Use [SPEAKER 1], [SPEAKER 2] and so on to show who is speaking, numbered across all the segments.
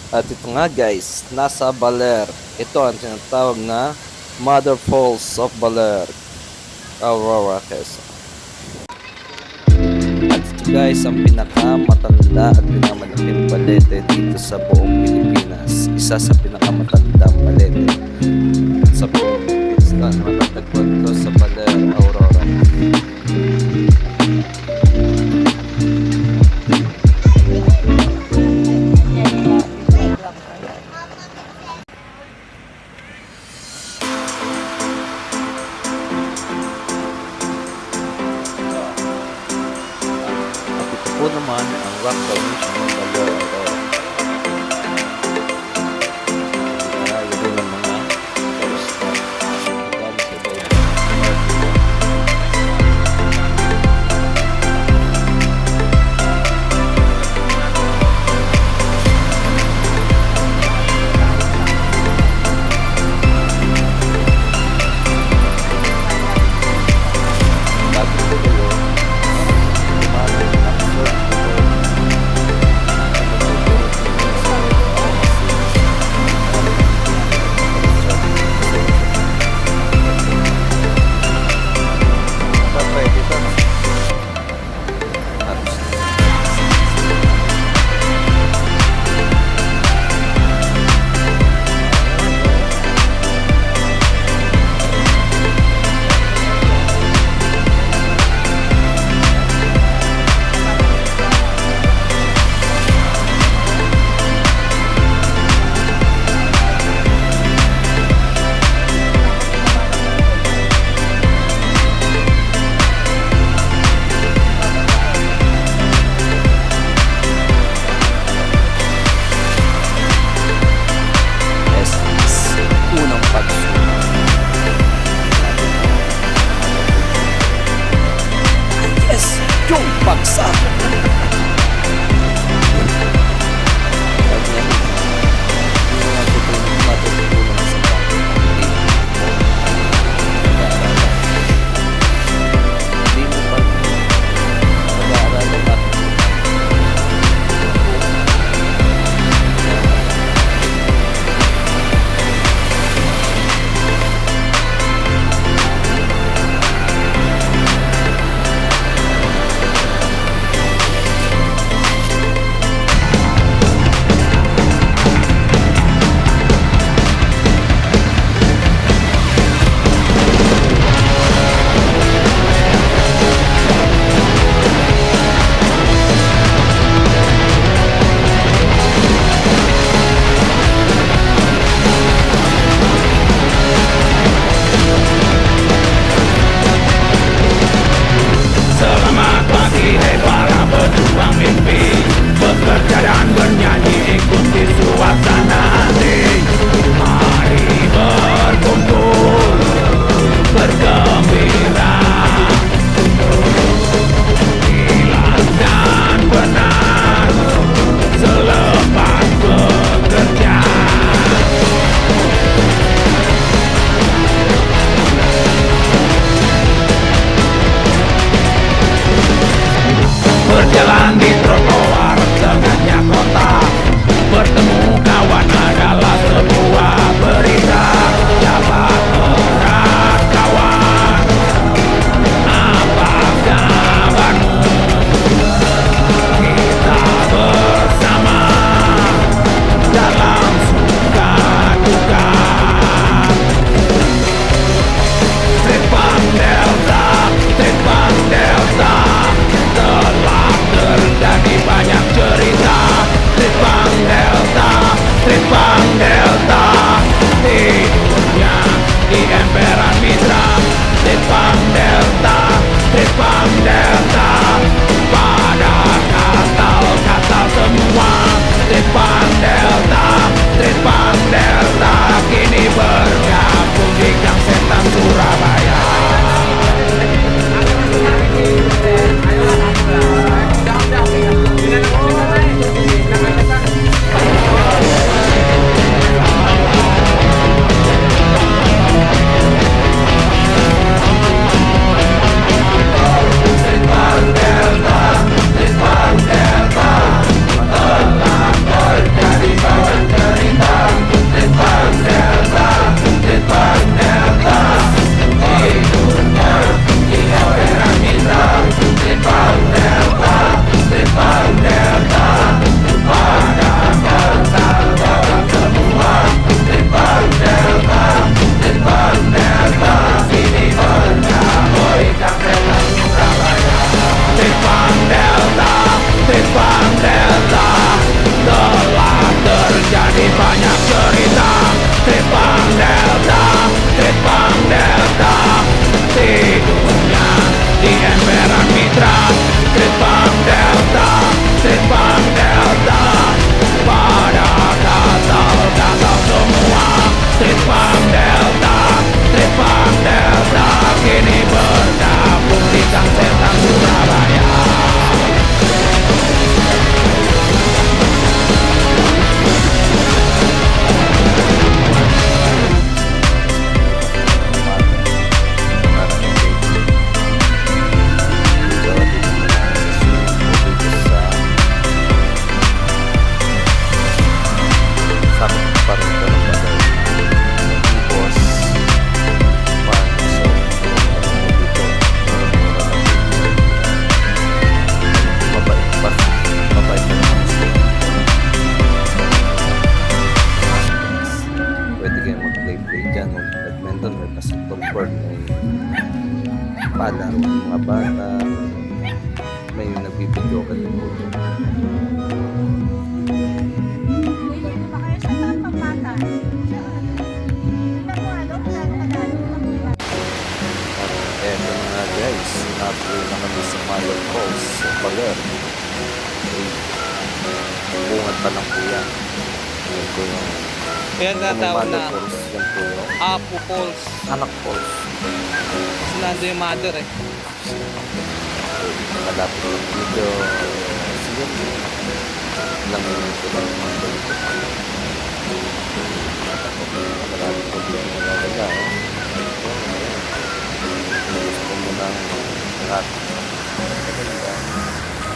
[SPEAKER 1] At ito nga guys, nasa Baler. Ito ang tinatawag na Mother Falls of Baler, Aurora, Quezon. At ito guys, ang pinakamatanda at pinakamalaking balete dito sa buong Pilipinas. Isa sa pinakamatandang balete sa buong Pilipinas na matatagpuan ko sa Baler, Aurora. Ito po naman ang rock formation ng Baler, Aurora. Marami din ang mga forest na galing sa iba-ibang bagong tulo. Lumalang ng surf unang pagsulat. Yes! Yung bagsak! mahaba na may nagbibidyo ka din po.
[SPEAKER 2] Willing pa kayo sa tampang bata? Tingnan mo ano, kadalo-kadalo lang nila.
[SPEAKER 1] At eto na nga guys, natuloy na kami sa Mayon Falls sa Baler. Bungat pa lang po yan. Yan po yung
[SPEAKER 3] Kaya natawag
[SPEAKER 1] Mother
[SPEAKER 3] na
[SPEAKER 1] Falls. Yan po yung
[SPEAKER 3] Apo Falls.
[SPEAKER 1] Anak Falls.
[SPEAKER 3] Kasi nando yung mother eh.
[SPEAKER 1] Malapit lang dito. Sige. Ilang minuto lang yung mga dito. Malapit po dito talaga. Gusto mo ng lahat.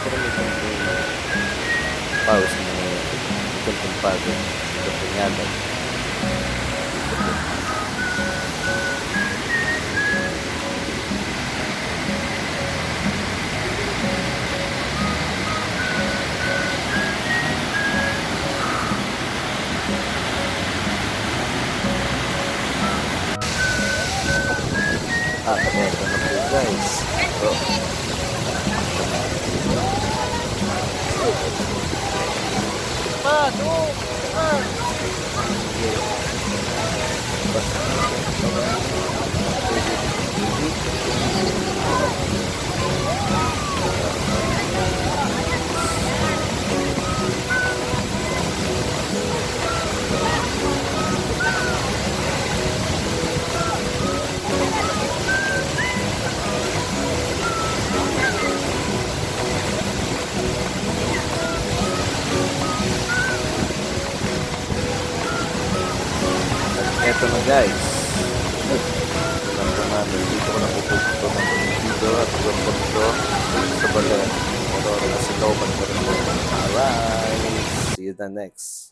[SPEAKER 1] Pero may pause mo itong kumpado. Itong pinyalan. Eto na po guys. So, eto na guys. Alam ko na, dito ko na pupusto ng video at hanggang po dito sa Baler. Pero nasigaw pa rin po. Alright, see you the next.